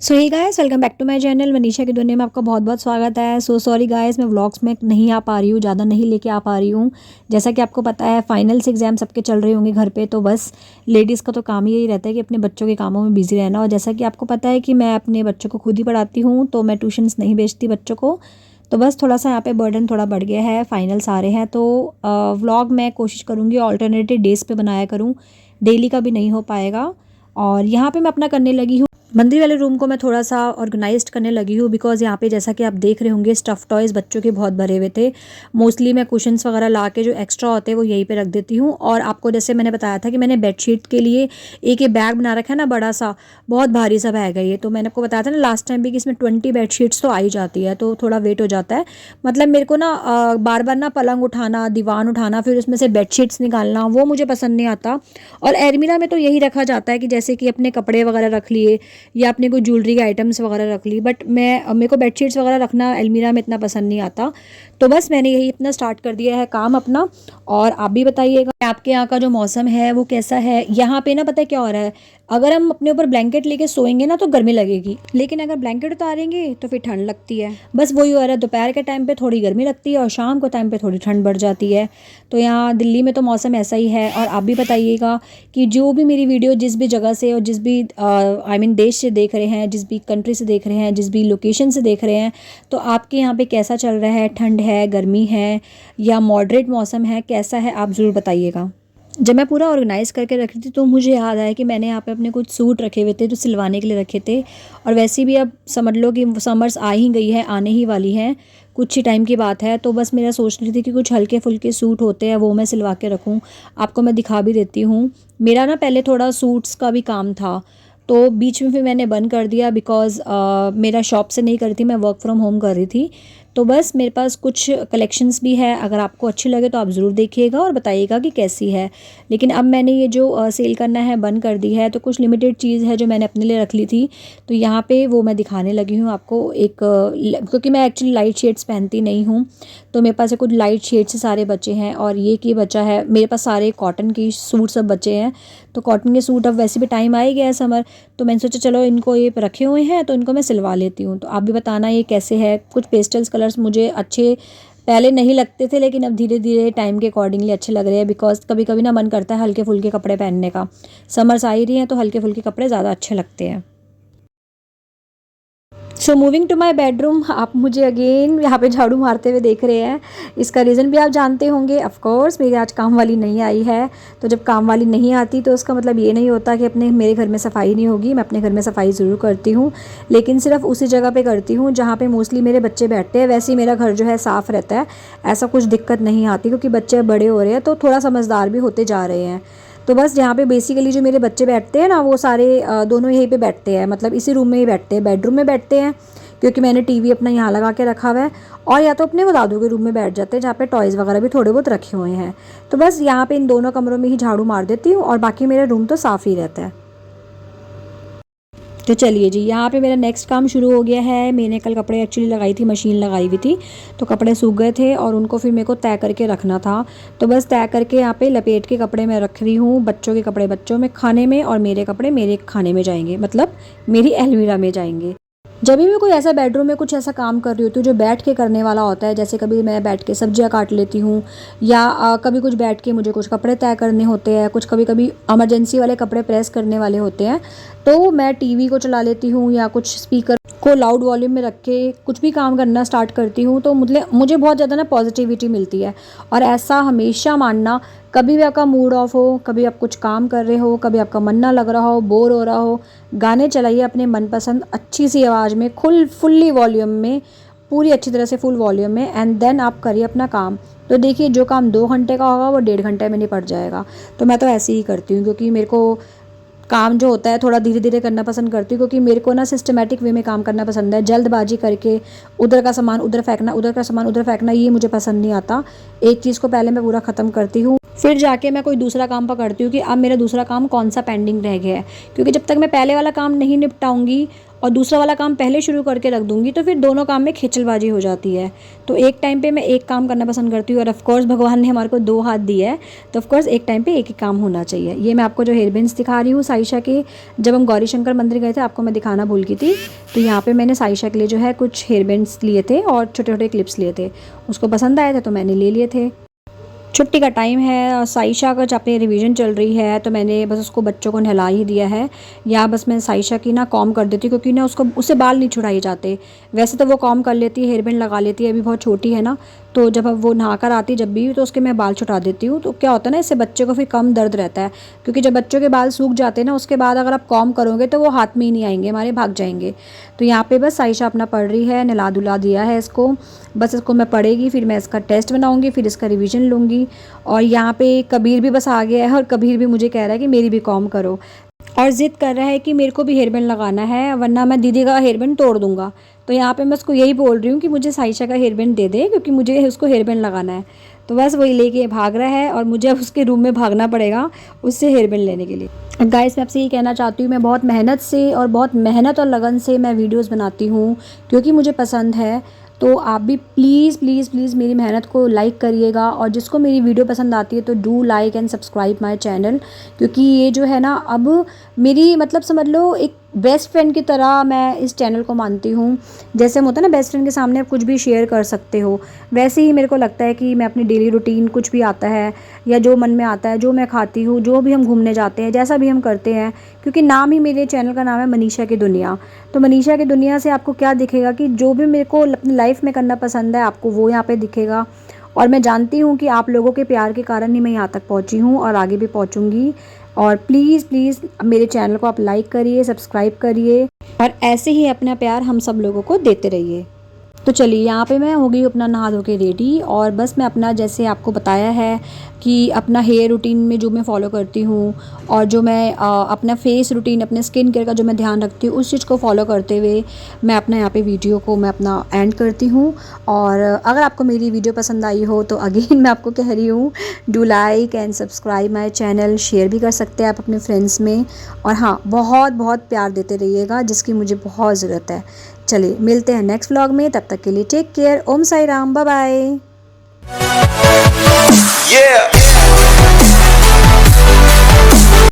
So hey guys, welcome back to my channel Manisha की दुनिया में आपका बहुत बहुत स्वागत है। सो सॉरी गाइस, मैं व्लॉग्स में नहीं आ पा रही हूँ, ज़्यादा नहीं लेके आ पा रही हूँ। जैसा कि आपको पता है फाइनल्स एग्जाम सबके चल रहे होंगे घर पे, तो बस लेडीज़ का तो काम ही यही रहता है कि अपने बच्चों के कामों में बिजी रहना। और जैसा कि आपको पता है कि मैं अपने बच्चों को खुद ही पढ़ाती हूँ, तो मैं ट्यूशन्स नहीं भेजती बच्चों को। तो बस थोड़ा सा यहाँ पे बर्डन थोड़ा बढ़ गया है, फाइनल्स आ रहे हैं, तो व्लॉग मैं कोशिश करूँगी ऑल्टरनेटिव डेज़ पे बनाया करूँ, डेली का भी नहीं हो पाएगा। और यहाँ पे मैं अपना करने लगी हूँ, मंदिर वाले रूम को मैं थोड़ा सा ऑर्गेनाइज्ड करने लगी हूँ। बिकॉज़ यहाँ पे जैसा कि आप देख रहे होंगे स्टफ़ टॉयज़ बच्चों के बहुत भरे हुए थे। मोस्टली मैं कुशन्स वगैरह ला के जो एक्स्ट्रा होते हैं वो यहीं पे रख देती हूँ। और आपको जैसे मैंने बताया था कि मैंने बेडशीट के लिए एक ये बैग बना रखा है ना, बड़ा सा, बहुत भारी सा बैग है ये। तो मैंने आपको बताया था ना लास्ट टाइम भी कि इसमें 20 बेडशीट्स तो आ ही जाती है, तो थोड़ा वेट हो जाता है। मतलब मेरे को ना बार बार ना पलंग उठाना, दीवान उठाना, फिर उसमें से बेडशीट्स निकालना, वो मुझे पसंद नहीं आता। और अलमीरा में तो यही रखा जाता है कि जैसे कि अपने कपड़े वगैरह रख लिए या अपने कोई ज्वेलरी के आइटम्स वगैरह रख ली। बट मेरे को बेडशीट्स वगैरह रखना अलमीरा में इतना पसंद नहीं आता। तो बस मैंने यही इतना स्टार्ट कर दिया है काम अपना। और आप भी बताइएगा आपके यहाँ का जो मौसम है वो कैसा है। यहाँ पे ना पता है क्या हो रहा है, अगर हम अपने ऊपर ब्लैंकेट लेके सोएंगे ना तो गर्मी लगेगी, लेकिन अगर ब्लैंकेट उतारेंगे तो फिर ठंड लगती है। बस वही हो रहा है, दोपहर के टाइम पे थोड़ी गर्मी लगती है और शाम को टाइम पे थोड़ी ठंड बढ़ जाती है। तो यहाँ दिल्ली में तो मौसम ऐसा ही है। और आप भी बताइएगा कि जो भी मेरी वीडियो जिस भी जगह से और जिस भी आई मीन देश से देख रहे हैं, जिस भी कंट्री से देख रहे हैं, जिस भी लोकेशन से देख रहे हैं, तो आपके यहाँ पे कैसा चल रहा है, ठंड है, गर्मी है या मॉडरेट मौसम है, कैसा है, आप ज़रूर बताइएगा। जब मैं पूरा ऑर्गेनाइज़ करके रखी थी तो मुझे याद आया कि मैंने यहाँ पे अपने कुछ सूट रखे हुए थे जो सिलवाने के लिए रखे थे। और वैसे भी अब समझ लो कि समर्स आ ही गई है, आने ही वाली हैं, कुछ ही टाइम की बात है। तो बस मेरा सोच रही थी कि कुछ हल्के फुल्के सूट होते हैं वो मैं सिलवा के रखूँ। आपको मैं दिखा भी देती हूँ। मेरा ना पहले थोड़ा सूट्स का भी काम था, तो बीच में फिर मैंने बंद कर दिया बिकॉज़ मेरा शॉप से नहीं कर रही थी, मैं वर्क फ्रॉम होम कर रही थी। तो बस मेरे पास कुछ कलेक्शंस भी है, अगर आपको अच्छी लगे तो आप ज़रूर देखिएगा और बताइएगा कि कैसी है। लेकिन अब मैंने ये जो सेल करना है बंद कर दी है, तो कुछ लिमिटेड चीज़ है जो मैंने अपने लिए रख ली थी, तो यहाँ पे वो मैं दिखाने लगी हूँ आपको। एक क्योंकि मैं एक्चुअली लाइट शेड्स पहनती नहीं हूँ, तो मेरे पास कुछ लाइट शेड्स से सारे बचे हैं। और ये की बचा है मेरे पास, सारे कॉटन की सूट सब बचे हैं। तो कॉटन के सूट अब वैसे भी टाइम आ ही गया है समर, तो मैंने सोचा चलो इनको ये रखे हुए हैं तो इनको मैं सिलवा लेती हूँ। तो आप भी बताना ये कैसे है। कुछ पेस्टल्स कलर्स मुझे अच्छे पहले नहीं लगते थे, लेकिन अब धीरे धीरे टाइम के अकॉर्डिंगली अच्छे लग रहे हैं। बिकॉज कभी कभी ना मन करता है हल्के फुल्के कपड़े पहनने का। समर्स आ ही रही हैं तो हल्के फुल्के कपड़े ज़्यादा अच्छे लगते हैं। So moving to my bedroom, आप मुझे अगेन यहाँ पे झाड़ू मारते हुए देख रहे हैं। इसका रीज़न भी आप जानते होंगे। ऑफ कोर्स मेरी आज काम वाली नहीं आई है। तो जब काम वाली नहीं आती तो उसका मतलब ये नहीं होता कि अपने मेरे घर में सफाई नहीं होगी। मैं अपने घर में सफाई ज़रूर करती हूँ, लेकिन सिर्फ उसी जगह पे करती हूँ जहाँ पे मोस्टली मेरे बच्चे बैठते हैं। वैसे ही मेरा घर जो है साफ़ रहता है, ऐसा कुछ दिक्कत नहीं आती, क्योंकि बच्चे बड़े हो रहे हैं तो थोड़ा समझदार भी होते जा रहे हैं। तो बस यहाँ पे बेसिकली जो मेरे बच्चे बैठते हैं ना, वो सारे दोनों यहीं पे बैठते हैं, मतलब इसी रूम में ही बैठते हैं, बेडरूम में बैठते हैं, क्योंकि मैंने टीवी अपना यहाँ लगा के रखा हुआ है। और या तो अपने वो दादू के रूम में बैठ जाते हैं जहाँ पे टॉयज़ वगैरह भी थोड़े बहुत रखे हुए हैं। तो बस यहाँ पे इन दोनों कमरों में ही झाड़ू मार देती हूँ और बाकी मेरा रूम तो साफ़ ही रहता है। तो चलिए जी, यहाँ पे मेरा नेक्स्ट काम शुरू हो गया है। मैंने कल कपड़े एक्चुअली लगाई थी, मशीन लगाई हुई थी, तो कपड़े सूख गए थे और उनको फिर मेरे को तय करके रखना था। तो बस तय करके यहाँ पे लपेट के कपड़े मैं रख रही हूँ। बच्चों के कपड़े बच्चों में खाने में और मेरे कपड़े मेरे खाने में जाएंगे, मतलब मेरी अलमीरा में जाएंगे। जब भी मैं कोई ऐसा बेडरूम में कुछ ऐसा काम कर रही होती हूँ जो बैठ के करने वाला होता है, जैसे कभी मैं बैठ के सब्जियां काट लेती हूँ, या कभी कुछ बैठ के मुझे कुछ कपड़े तय करने होते हैं, कुछ कभी कभी इमरजेंसी वाले कपड़े प्रेस करने वाले होते हैं, तो मैं टीवी को चला लेती हूँ या कुछ स्पीकर को लाउड वॉल्यूम में रख के कुछ भी काम करना स्टार्ट करती हूँ। तो मुझे बहुत ज़्यादा ना पॉजिटिविटी मिलती है। और ऐसा हमेशा मानना, कभी भी आपका मूड ऑफ हो, कभी आप कुछ काम कर रहे हो, कभी आपका मन ना लग रहा हो, बोर हो रहा हो, गाने चलाइए अपने मनपसंद अच्छी सी आवाज़ में, फुल्ली वॉल्यूम में, पूरी अच्छी तरह से फुल वॉल्यूम में, एंड देन आप करिए अपना काम। तो देखिए जो काम 2 घंटे का होगा वो 1.5 घंटे में निपट जाएगा। तो मैं तो ऐसे ही करती हूँ, क्योंकि मेरे को काम जो होता है थोड़ा धीरे धीरे करना पसंद करती हूँ, क्योंकि मेरे को ना सिस्टमेटिक वे में काम करना पसंद है। जल्दबाजी करके उधर का सामान उधर फेंकना, उधर का सामान उधर फेंकना, ये मुझे पसंद नहीं आता। एक चीज़ को पहले मैं पूरा ख़त्म करती हूँ, फिर जाके मैं कोई दूसरा काम पकड़ती हूँ कि अब मेरा दूसरा काम कौन सा पेंडिंग रह गया है, क्योंकि जब तक मैं पहले वाला काम नहीं निपटाऊंगी और दूसरा वाला काम पहले शुरू करके रख दूंगी तो फिर दोनों काम में खिचलबाजी हो जाती है। तो एक टाइम पे मैं एक काम करना पसंद करती हूँ, और ऑफकोर्स भगवान ने हमारे को 2 हाथ दिया है, तो ऑफकोर्स एक टाइम पे एक ही काम होना चाहिए। ये मैं आपको जो हेयर बैंड्स दिखा रही हूँ साइशा के, जब हम गौरी शंकर मंदिर गए थे आपको मैं दिखाना भूल गई थी। तो यहाँ पे मैंने साइशा के लिए जो है कुछ हेयर बैंड्स लिए थे और छोटे छोटे क्लिप्स लिए थे, उसको पसंद आए थे तो मैंने ले लिए थे। छुट्टी का टाइम है और साइशा का जब पे रिवीजन चल रही है तो मैंने बस उसको बच्चों को नहला ही दिया है, या बस मैं साइशा की ना कॉम कर देती हूँ, क्योंकि ना उससे बाल नहीं छुड़ाए जाते। वैसे तो वो कॉम कर लेती है, हेयर बैंड लगा लेती है, अभी बहुत छोटी है ना, तो जब अब वो नहा कर आती है जब भी तो उसके मैं बाल छुटा देती हूँ। तो क्या होता है ना, इससे बच्चे को फिर कम दर्द रहता है, क्योंकि जब बच्चों के बाल सूख जाते हैं ना उसके बाद अगर आप कॉम करोगे तो वो हाथ में ही नहीं आएंगे, हमारे भाग जाएंगे। तो यहाँ पे बस साइशा अपना पढ़ रही है, नहला धुला दिया है इसको, बस इसको मैं पढ़ेगी फिर मैं इसका टेस्ट बनाऊंगी, फिर इसका रिवीजन लूँगी। और यहाँ पे कबीर भी बस आ गया है और कबीर भी मुझे कह रहा है कि मेरी भी कॉम करो, और ज़िद कर रहा है कि मेरे को भी हेयर बैंड लगाना है वरना मैं दीदी का हेयर बैंड तोड़ दूंगा। तो यहाँ पे मैं उसको यही बोल रही हूँ कि मुझे साइशा का हेयर बैंड दे दे, क्योंकि मुझे उसको हेयर बैंड लगाना है। तो बस वही लेके भाग रहा है और मुझे अब उसके रूम में भागना पड़ेगा उससे हेयर बैंड लेने के लिए। गाइस मैं आपसे ये कहना चाहती हूँ, मैं बहुत मेहनत से और बहुत मेहनत और लगन से मैं वीडियोज़ बनाती हूँ क्योंकि मुझे पसंद है। तो आप भी प्लीज़ प्लीज़ प्लीज़ मेरी मेहनत को लाइक करिएगा, और जिसको मेरी वीडियो पसंद आती है तो do like and subscribe my channel, क्योंकि ये जो है ना अब मेरी मतलब समझ लो एक बेस्ट फ्रेंड की तरह मैं इस चैनल को मानती हूँ। जैसे हम होता है ना बेस्ट फ्रेंड के सामने आप कुछ भी शेयर कर सकते हो, वैसे ही मेरे को लगता है कि मैं अपनी डेली रूटीन कुछ भी आता है या जो मन में आता है, जो मैं खाती हूँ, जो भी हम घूमने जाते हैं, जैसा भी हम करते हैं, क्योंकि नाम ही मेरे चैनल का नाम है मनीषा की दुनिया। तो मनीषा की दुनिया से आपको क्या दिखेगा कि जो भी मेरे को अपनी लाइफ में करना पसंद है आपको वो यहाँ पे दिखेगा। और मैं जानती हूँ कि आप लोगों के प्यार के कारण ही मैं यहाँ तक पहुँची हूँ और आगे भी पहुँचूँगी। और प्लीज़ प्लीज़ मेरे चैनल को आप लाइक करिए, सब्सक्राइब करिए, और ऐसे ही अपना प्यार हम सब लोगों को देते रहिए। तो चलिए यहाँ पे मैं हो गई अपना नहा धो के रेडी, और बस मैं अपना जैसे आपको बताया है कि अपना हेयर रूटीन में जो मैं फॉलो करती हूँ और जो मैं अपना फेस रूटीन, अपने स्किन केयर का जो मैं ध्यान रखती हूँ उस चीज़ को फॉलो करते हुए मैं अपना यहाँ पे वीडियो को मैं अपना एंड करती हूँ। और अगर आपको मेरी वीडियो पसंद आई हो तो अगेन मैं आपको कह रही हूँ do like and subscribe my channel, share भी कर सकते हैं आप अपने फ्रेंड्स में, और हाँ बहुत बहुत प्यार देते रहिएगा जिसकी मुझे बहुत ज़रूरत है। चलिए मिलते हैं नेक्स्ट व्लॉग में, तब तक के लिए टेक केयर, ओम साई राम, बाय बाय।